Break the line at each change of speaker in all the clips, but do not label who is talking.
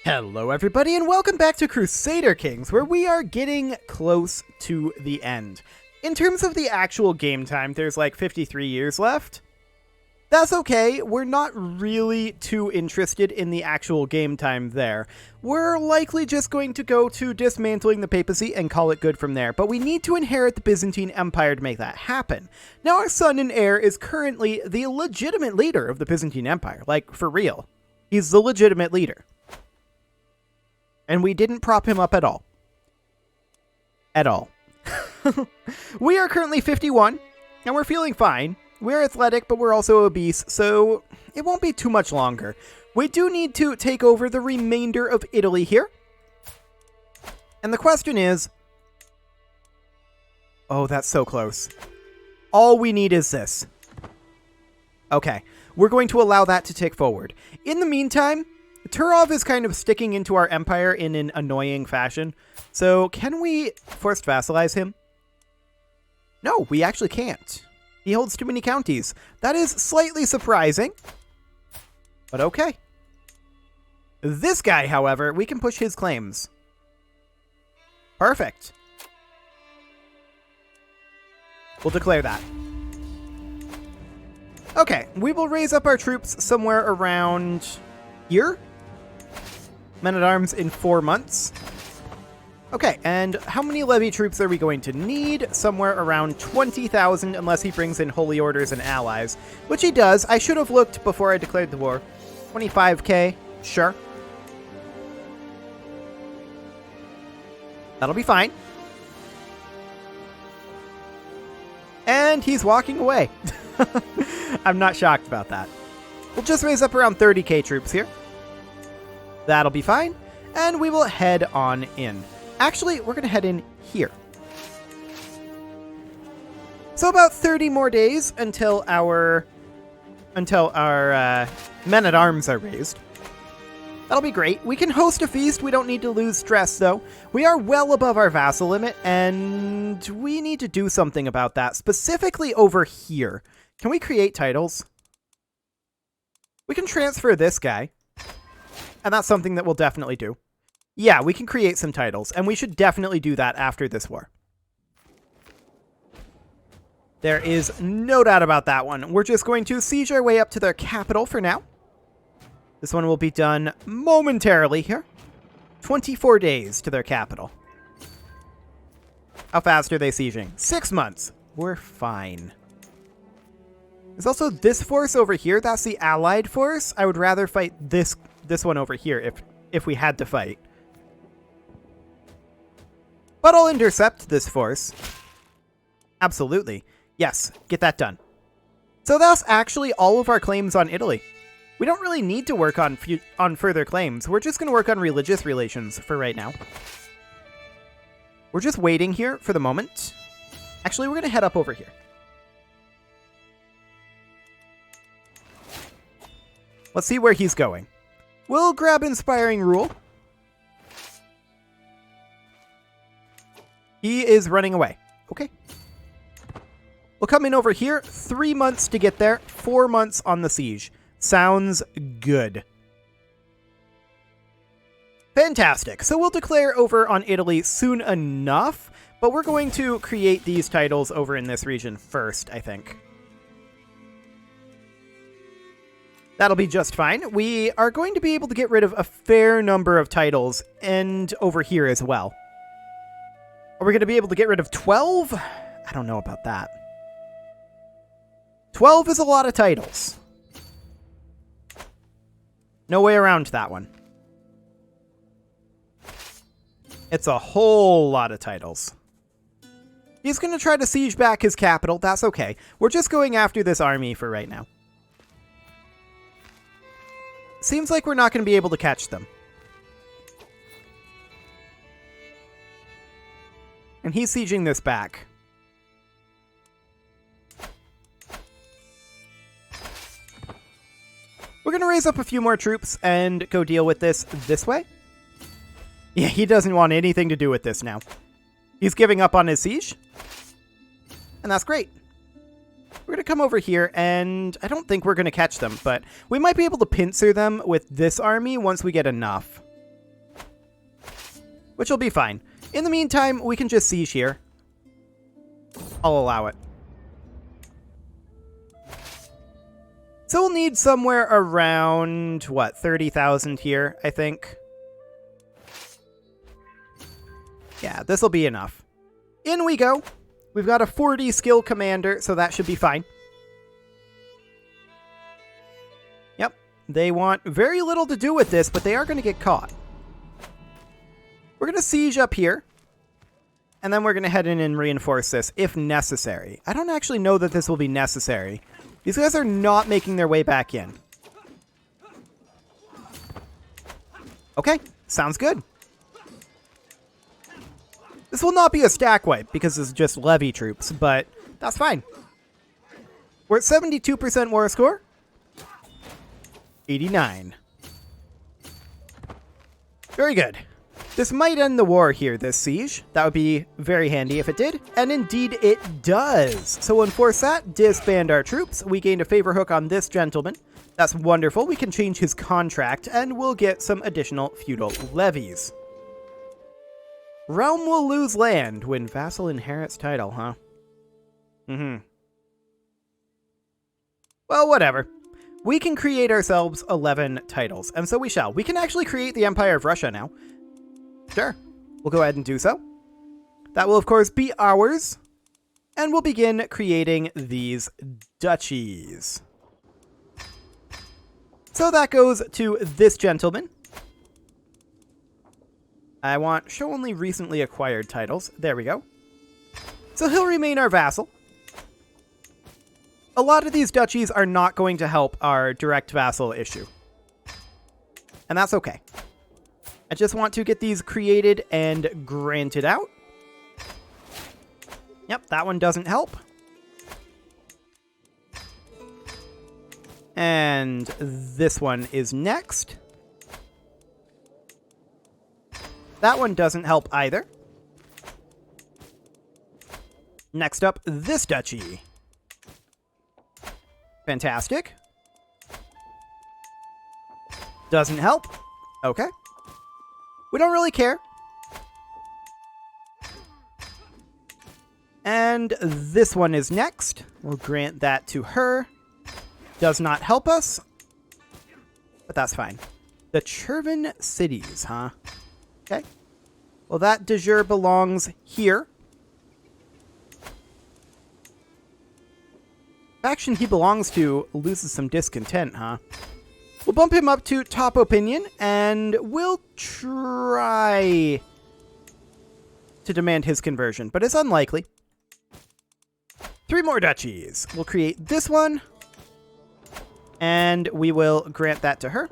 Hello everybody and welcome back to Crusader Kings, where we are getting close to the end. In terms of the actual game time, there's like 53 years left. That's okay, we're not really too interested in the actual game time there. We're likely just going to go to dismantling the papacy and call it good from there, but we need to inherit the Byzantine Empire to make that happen. Now our son and heir is currently the legitimate leader of the Byzantine Empire, like for real. He's the legitimate leader. And we didn't prop him up at all. At all. We are currently 51, and we're feeling fine. We're athletic, but we're also obese, so it won't be too much longer. We do need to take over the remainder of Italy here. And the question is... Oh, that's so close. All we need is this. Okay, we're going to allow that to tick forward. In the meantime... Turov is kind of sticking into our empire in an annoying fashion. So, can we forced vassalize him? No, we actually can't. He holds too many counties. That is slightly surprising. But okay. This guy, however, we can push his claims. Perfect. We'll declare that. Okay, we will raise up our troops somewhere around here. Men-at-Arms in 4 months. Okay, and how many levy troops are we going to need? Somewhere around 20,000, unless he brings in holy orders and allies. Which he does. I should have looked before I declared the war. 25k, sure. That'll be fine. And he's walking away. I'm not shocked about that. We'll just raise up around 30k troops here. That'll be fine, and we will head on in. Actually, we're going to head in here. So about 30 more days until our men-at-arms are raised. That'll be great. We can host a feast. We don't need to lose stress, though. We are well above our vassal limit, and we need to do something about that, specifically over here. Can we create titles? We can transfer this guy. And that's something that we'll definitely do. Yeah, we can create some titles, and we should definitely do that after this war. There is no doubt about that one. We're just going to siege our way up to their capital for now. This one will be done momentarily here. 24 days to their capital. How fast are they sieging? 6 months. We're fine. There's also this force over here. That's the allied force. I would rather fight this one over here if we had to fight. But I'll intercept this force. Absolutely. Yes, get that done. So that's actually all of our claims on Italy. We don't really need to work on further claims. We're just going to work on religious relations for right now. We're just waiting here for the moment. Actually, we're going to head up over here. Let's see where he's going. We'll grab Inspiring Rule. He is running away. Okay. We'll come in over here. 3 months to get there. 4 months on the siege. Sounds good. Fantastic. So we'll declare over on Italy soon enough, but we're going to create these titles over in this region first, I think. That'll be just fine. We are going to be able to get rid of a fair number of titles, and over here as well. Are we going to be able to get rid of 12? I don't know about that. 12 is a lot of titles. No way around that one. It's a whole lot of titles. He's going to try to siege back his capital. That's okay. We're just going after this army for right now. Seems like we're not going to be able to catch them. And he's sieging this back. We're going to raise up a few more troops and go deal with this way. Yeah, he doesn't want anything to do with this now. He's giving up on his siege. And that's great. We're going to come over here, and I don't think we're going to catch them, but we might be able to pincer them with this army once we get enough. which will be fine. In the meantime, we can just siege here. I'll allow it. So we'll need somewhere around, what, 30,000 here, I think. Yeah, this will be enough. In we go. We've got a 40 skill commander, so that should be fine. Yep, they want very little to do with this, but they are going to get caught. We're going to siege up here. And then we're going to head in and reinforce this, if necessary. I don't actually know that this will be necessary. These guys are not making their way back in. Okay, sounds good. This will not be a stack wipe, because it's just levy troops, but that's fine. We're at 72% war score. 89. Very good. This might end the war here, this siege. That would be very handy if it did. And indeed it does. So we'll enforce that, disband our troops. We gained a favor hook on this gentleman. That's wonderful. We can change his contract and we'll get some additional feudal levies. Realm will lose land when vassal inherits title, huh? Well, whatever. We can create ourselves 11 titles, and so we shall. We can actually create the Empire of Russia now. Sure, we'll go ahead and do so. That will, of course, be ours. And we'll begin creating these duchies. So that goes to this gentleman. I want show only recently acquired titles. There we go. So he'll remain our vassal. A lot of these duchies are not going to help our direct vassal issue. And that's okay. I just want to get these created and granted out. Yep, that one doesn't help. And this one is next. That one doesn't help either. Next up, this duchy. Fantastic. Doesn't help. Okay. We don't really care. And this one is next. We'll grant that to her. Does not help us. But that's fine. The Chervan cities, huh? Okay. Well, that de jure belongs here. Faction he belongs to loses some discontent, huh? We'll bump him up to top opinion, and we'll try to demand his conversion, but it's unlikely. 3 more duchies. We'll create this one, and we will grant that to her.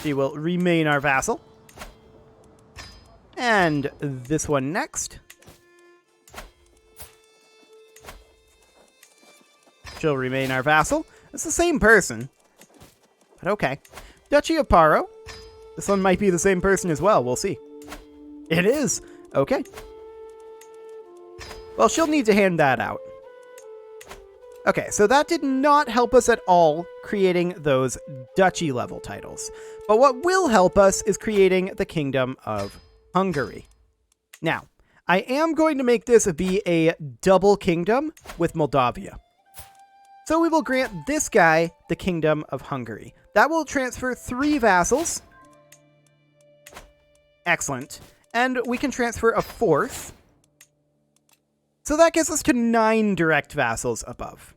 She will remain our vassal. And this one next. She'll remain our vassal. It's the same person. But okay. Duchy of Paro. This one might be the same person as well. We'll see. It is. Okay. Well, she'll need to hand that out. Okay, so that did not help us at all creating those duchy level titles. But what will help us is creating the Kingdom of Hungary. Now, I am going to make this be a double kingdom with Moldavia. So we will grant this guy the Kingdom of Hungary. That will transfer 3 vassals. Excellent. And we can transfer a 4th. So that gets us to 9 direct vassals above.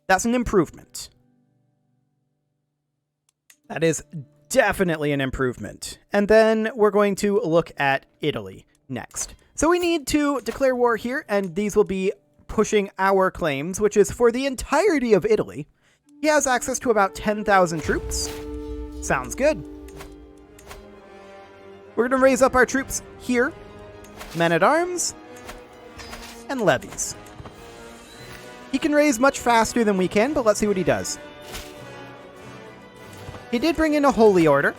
That's an improvement. That is definitely an improvement. And then we're going to look at Italy next. So we need to declare war here, and these will be pushing our claims, which is for the entirety of Italy. He has access to about 10,000 troops. Sounds good. We're going to raise up our troops here. Men-at-arms and levies. He can raise much faster than we can, but let's see what he does. He did bring in a holy order,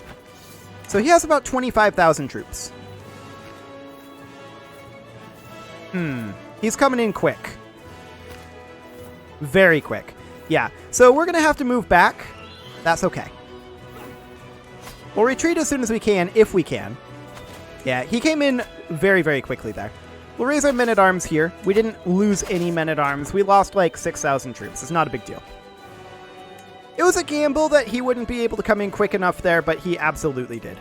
so he has about 25,000 troops. He's coming in quick. Very quick. Yeah, so we're going to have to move back. That's okay. We'll retreat as soon as we can, if we can. Yeah, he came in very, very quickly there. We'll raise our men-at-arms here. We didn't lose any men-at-arms. We lost like 6,000 troops. It's not a big deal. It was a gamble that he wouldn't be able to come in quick enough there, but he absolutely did.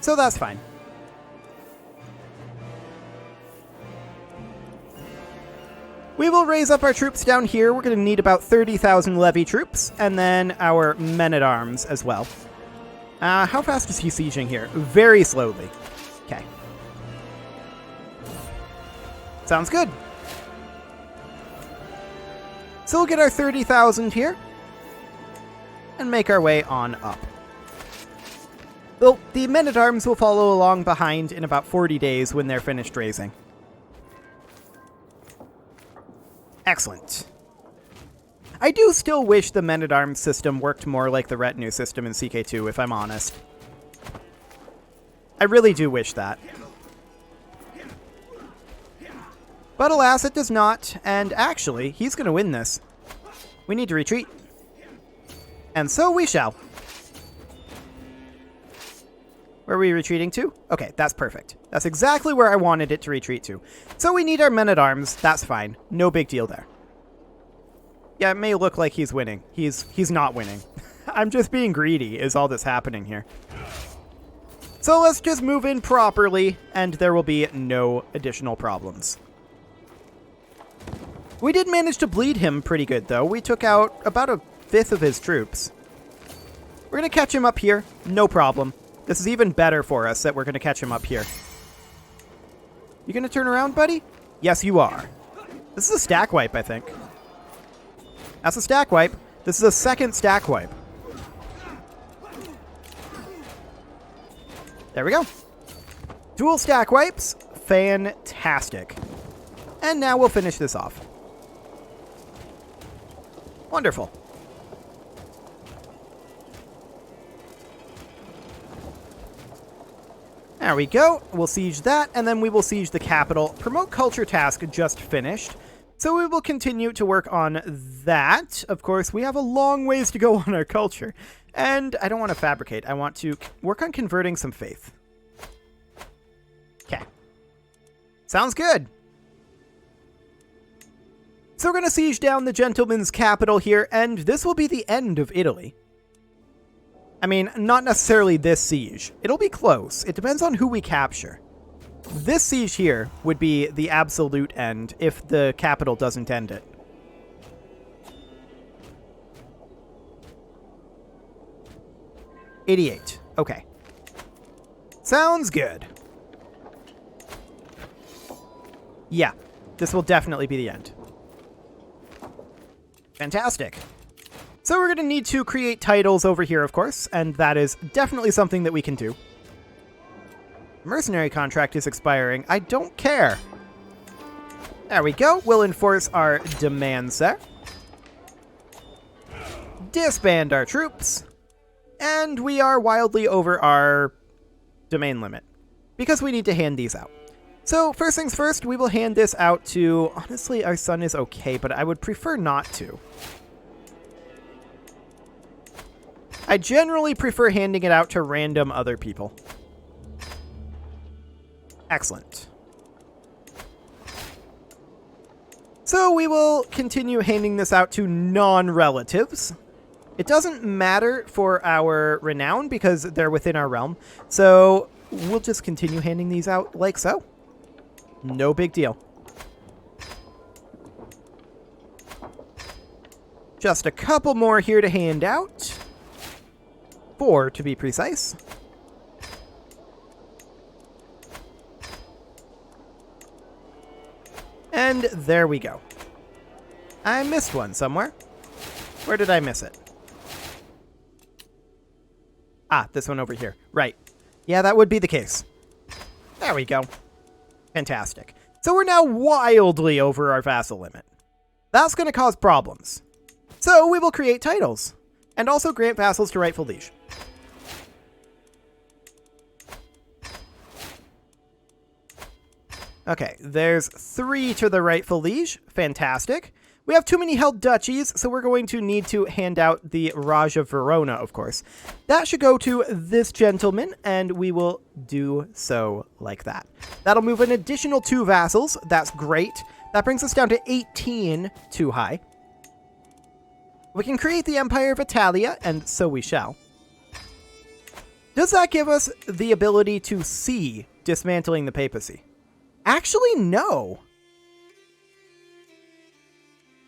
So that's fine. We will raise up our troops down here. We're going to need about 30,000 levy troops, and then our men-at-arms as well. How fast is he sieging here? Very slowly. Okay. Sounds good. So we'll get our 30,000 here, and make our way on up. Well, the men-at-arms will follow along behind in about 40 days when they're finished raising. Excellent. I do still wish the men-at-arms system worked more like the retinue system in CK2, if I'm honest. I really do wish that. But alas, it does not, and actually, he's going to win this. We need to retreat. And so we shall. Where are we retreating to? Okay, that's perfect. That's exactly where I wanted it to retreat to. So we need our men-at-arms. That's fine. No big deal there. Yeah, it may look like he's winning. He's not winning. I'm just being greedy is all that's happening here. So let's just move in properly, and there will be no additional problems. We did manage to bleed him pretty good, though. We took out about a fifth of his troops. We're going to catch him up here. No problem. This is even better for us that we're going to catch him up here. You going to turn around, buddy? Yes, you are. This is a stack wipe, I think. That's a stack wipe. This is a second stack wipe. There we go. Dual stack wipes. Fantastic. And now we'll finish this off. Wonderful. There we go. We'll siege that, and then we will siege the capital. Promote culture task just finished. So we will continue to work on that. Of course, we have a long ways to go on our culture. And I don't want to fabricate. I want to work on converting some faith. Okay. Sounds good. So we're going to siege down the gentleman's capital here, and this will be the end of Italy. I mean, not necessarily this siege. It'll be close. It depends on who we capture. This siege here would be the absolute end if the capital doesn't end it. '88. Okay. Sounds good. Yeah, this will definitely be the end. Fantastic. So we're going to need to create titles over here, of course, and that is definitely something that we can do. Mercenary contract is expiring. I don't care. There we go. We'll enforce our demands there. Disband our troops. And we are wildly over our domain limit because we need to hand these out. So first things first, we will hand this out to... Honestly, our son is okay, but I would prefer not to. I generally prefer handing it out to random other people. Excellent. So we will continue handing this out to non-relatives. It doesn't matter for our renown because they're within our realm. So we'll just continue handing these out like so. No big deal. Just a couple more here to hand out. 4 to be precise. And there we go. I missed one somewhere. Where did I miss it? Ah, this one over here. Right. Yeah, that would be the case. There we go. Fantastic. So we're now wildly over our vassal limit. That's going to cause problems. So we will create titles. And also grant vassals to rightful liege. Okay, there's 3 to the rightful liege. Fantastic. We have too many held duchies, so we're going to need to hand out the Raj of Verona, of course. That should go to this gentleman, and we will do so like that. That'll move an additional 2 vassals. That's great. That brings us down to 18 too high. We can create the Empire of Italia, and so we shall. Does that give us the ability to see dismantling the papacy? Actually, no.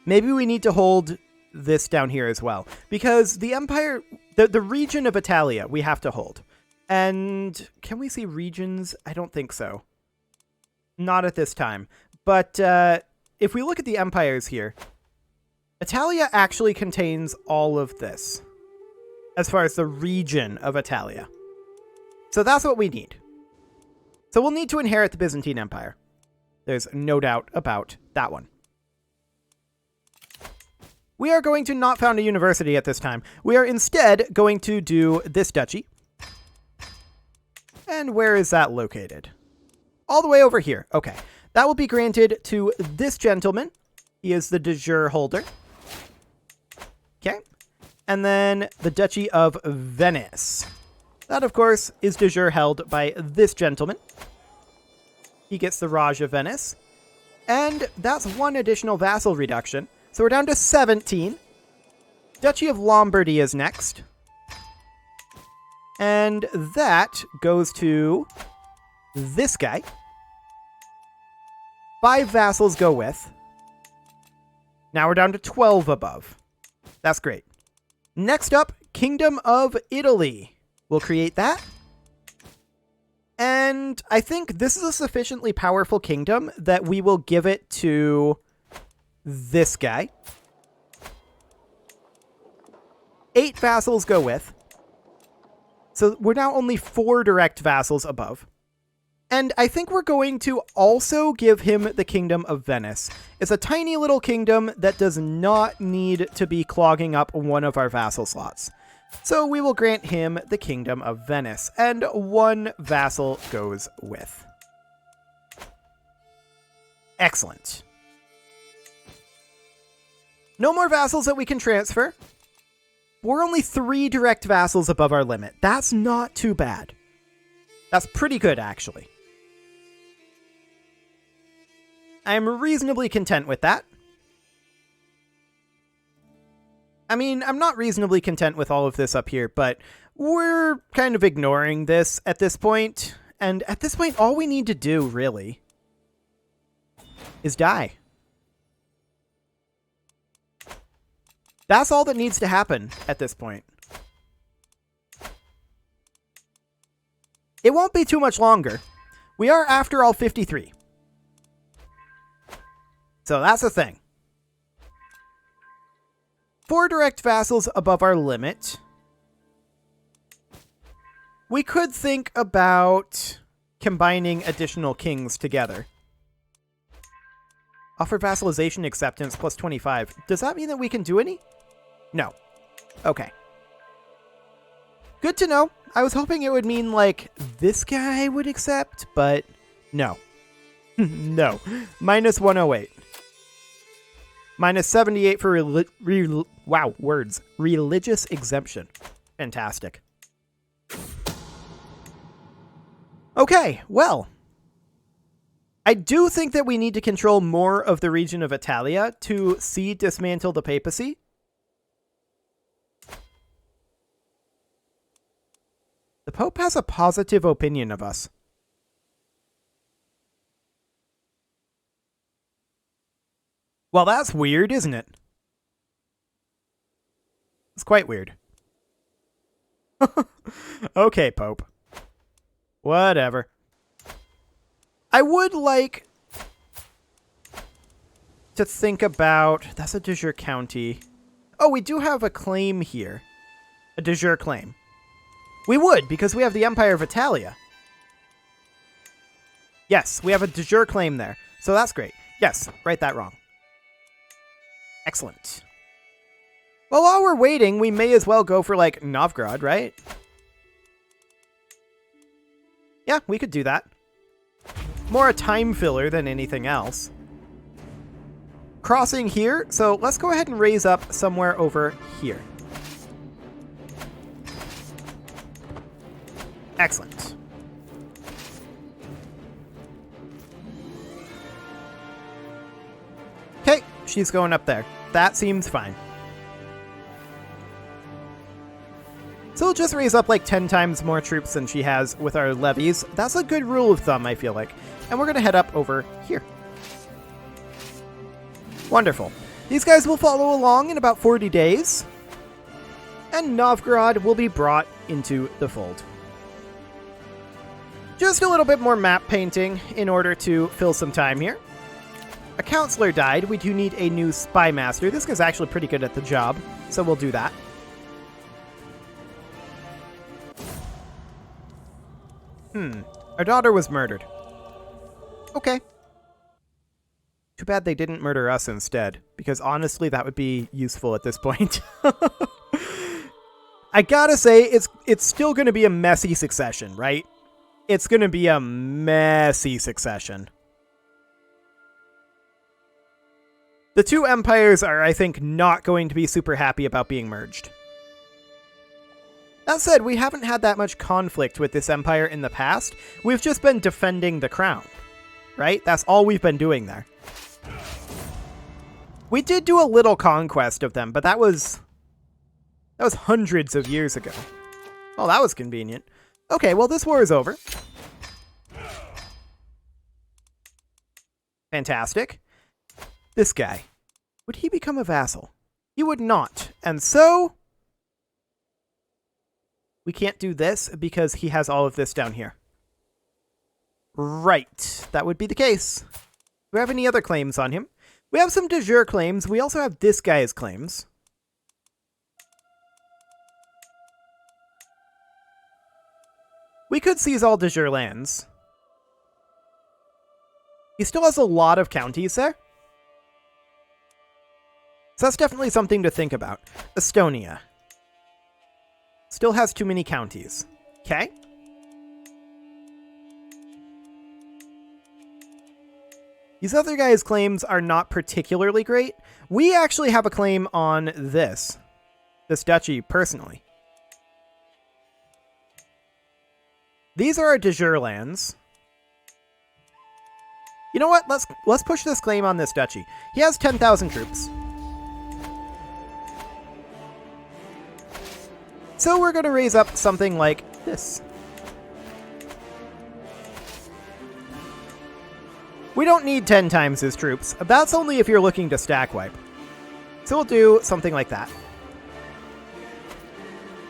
Maybe we need to hold this down here as well, because the empire, the region of Italia, we have to hold. And can we see regions? I don't think so. Not at this time. But if we look at the empires here, Italia actually contains all of this as far as the region of Italia. So that's what we need. So we'll need to inherit the Byzantine Empire. There's no doubt about that one. We are going to not found a university at this time. We are instead going to do this duchy. And where is that located? All the way over here. Okay. That will be granted to this gentleman. He is the de jure holder. Okay. And then the Duchy of Venice. That, of course, is de jure held by this gentleman. He gets the Raj of Venice. And that's 1 additional vassal reduction. So we're down to 17. Duchy of Lombardy is next. And that goes to this guy. 5 vassals go with. Now we're down to 12 above. That's great. Next up, Kingdom of Italy. We'll create that. And I think this is a sufficiently powerful kingdom that we will give it to this guy. 8 vassals go with. So we're now only 4 direct vassals above. And I think we're going to also give him the Kingdom of Venice. It's a tiny little kingdom that does not need to be clogging up one of our vassal slots. So we will grant him the Kingdom of Venice, and 1 vassal goes with. Excellent. No more vassals that we can transfer. We're only 3 direct vassals above our limit. That's not too bad. That's pretty good, actually. I'm reasonably content with that. I mean, I'm not reasonably content with all of this up here, but we're kind of ignoring this at this point. And at this point, all we need to do, really, is die. That's all that needs to happen at this point. It won't be too much longer. We are, after all, 53. So that's the thing. 4 direct vassals above our limit. We could think about combining additional kings together. Offer vassalization acceptance plus 25. Does that mean that we can do any? No. Okay. Good to know. I was hoping it would mean, like, this guy would accept, but no. No. Minus 108. Minus 78 for religious exemption. Fantastic. Okay, well. I do think that we need to control more of the region of Italia to see dismantle the papacy. The Pope has a positive opinion of us. Well, that's weird, isn't it? It's quite weird. Okay, Pope. Whatever. I would like to think about... That's a de jure county. Oh, we do have a claim here. A de jure claim. We would, because we have the Empire of Italia. Yes, we have a de jure claim there. So that's great. Yes, write that wrong. Excellent. Well, while we're waiting, we may as well go for, like, Novgorod, right? Yeah, we could do that. More a time filler than anything else. crossing here, so let's go ahead and raise up somewhere over here. Excellent. Okay, she's going up there. That seems fine. So we'll just raise up like 10 times more troops than she has with our levies. That's a good rule of thumb, I feel like. And we're going to head up over here. Wonderful. These guys will follow along in about 40 days. And Novgorod will be brought into the fold. Just a little bit more map painting in order to fill some time here. A counselor died. We do need a new spy master. This guy's actually pretty good at the job, so we'll do that. Our daughter was murdered. Okay. Too bad they didn't murder us instead, because honestly, that would be useful at this point. I gotta say, it's still gonna be a messy succession, right? It's gonna be a messy succession. The two empires are, I think, not going to be super happy about being merged. That said, we haven't had that much conflict with this empire in the past. We've just been defending the crown, right? That's all we've been doing there. We did do a little conquest of them, but that was hundreds of years ago. Oh, that was convenient. Okay, well, this war is over. Fantastic. This guy. Would he become a vassal? He would not. And so we can't do this because he has all of this down here. Right. That would be the case. Do we have any other claims on him? We have some de jure claims. We also have this guy's claims. We could seize all de jure lands. He still has a lot of counties there. So that's definitely something to think about. Estonia. Still has too many counties. Okay. These other guys' claims are not particularly great. We actually have a claim on this duchy, personally. These are our de jure lands. You know what? Let's push this claim on this duchy. He has 10,000 troops. So we're going to raise up something like this. We don't need 10 times his troops. That's only if you're looking to stack wipe. So we'll do something like that.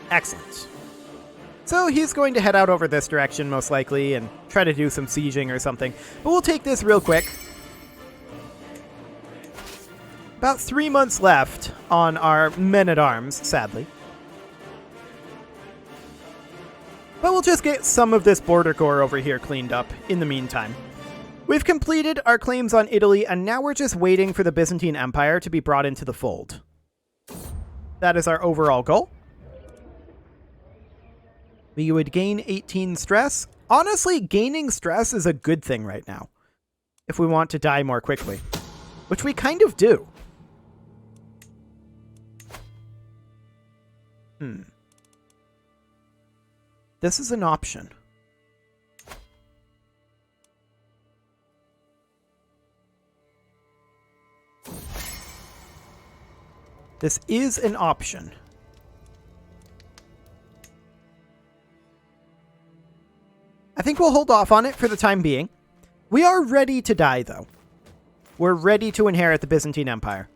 Excellent. So he's going to head out over this direction, most likely, and try to do some sieging or something. But we'll take this real quick. About 3 months left on our men-at-arms, sadly. But we'll just get some of this border core over here cleaned up in the meantime. We've completed our claims on Italy, and now we're just waiting for the Byzantine Empire to be brought into the fold. That is our overall goal. We would gain 18 stress. Honestly, gaining stress is a good thing right now, if we want to die more quickly, which we kind of do. This is an option. This is an option. I think we'll hold off on it for the time being. We are ready to die, though. We're ready to inherit the Byzantine Empire.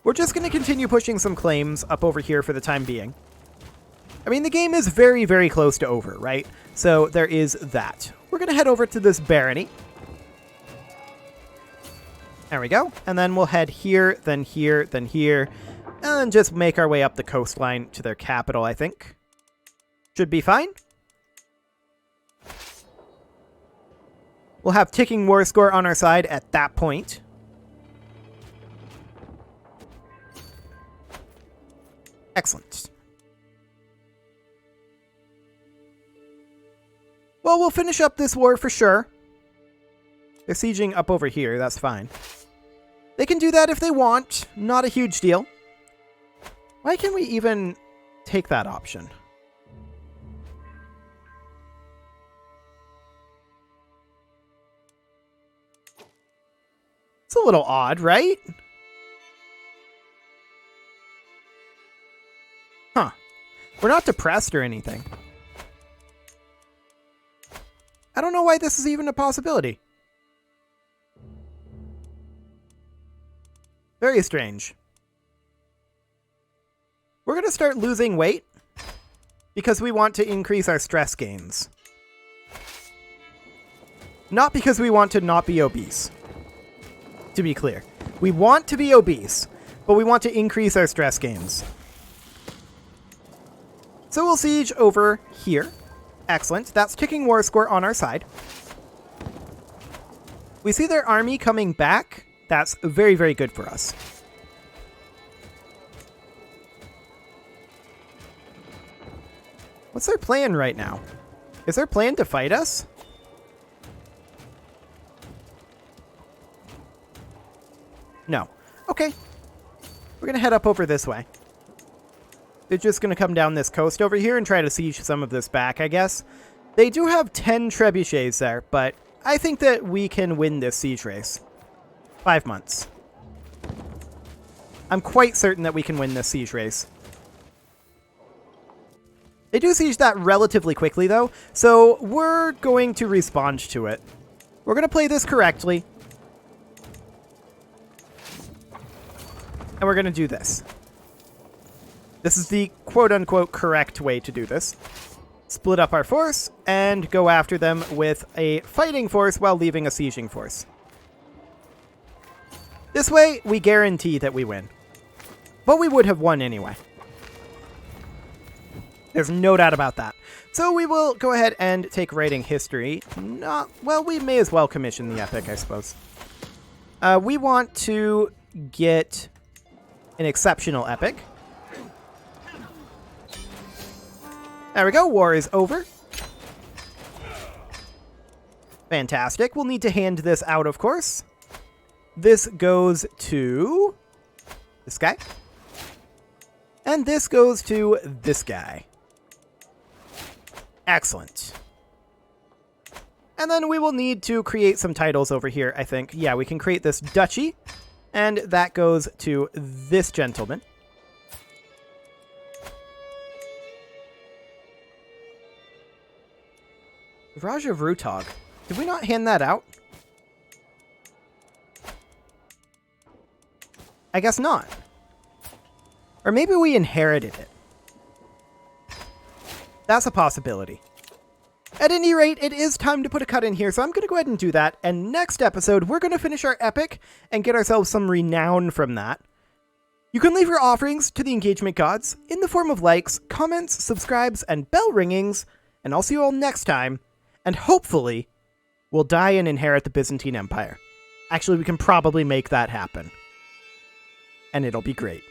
We're just going to continue pushing some claims up over here for the time being. I mean, the game is very, very close to over, right? So there is that. We're going to head over to this barony. There we go. And then we'll head here, then here, then here, and just make our way up the coastline to their capital, I think. Should be fine. We'll have ticking war score on our side at that point. Excellent. Well, we'll finish up this war for sure. They're sieging up over here, that's fine. They can do that if they want, not a huge deal. Why can't we even take that option? It's a little odd, right? Huh. We're not depressed or anything. I don't know why this is even a possibility. Very strange. We're going to start losing weight because we want to increase our stress gains. Not because we want to not be obese. To be clear. We want to be obese, but we want to increase our stress gains. So we'll siege over here. Excellent. That's ticking war score on our side. We see their army coming back. That's very, very good for us. What's their plan right now? Is their plan to fight us? No. Okay. We're going to head up over this way. They're just going to come down this coast over here and try to siege some of this back, I guess. They do have 10 trebuchets there, but I think that we can win this siege race. 5 months. I'm quite certain that we can win this siege race. They do siege that relatively quickly, though, so we're going to respond to it. We're going to play this correctly. And we're going to do this. This is the quote-unquote correct way to do this. Split up our force and go after them with a fighting force while leaving a sieging force. This way, we guarantee that we win. But we would have won anyway. There's no doubt about that. So we will go ahead and take writing history. Well, we may as well commission the epic, I suppose. We want to get an exceptional epic. There we go. War is over. Fantastic. We'll need to hand this out, of course. This goes to this guy. And this goes to this guy. Excellent. And then we will need to create some titles over here, I think. Yeah, we can create this duchy. And that goes to this gentleman. Raj of Rutog. Did we not hand that out? I guess not. Or maybe we inherited it. That's a possibility. At any rate, it is time to put a cut in here, so I'm going to go ahead and do that. And next episode, we're going to finish our epic and get ourselves some renown from that. You can leave your offerings to the engagement gods in the form of likes, comments, subscribes, and bell ringings. And I'll see you all next time. And hopefully, we'll die and inherit the Byzantine Empire. Actually, we can probably make that happen. And it'll be great.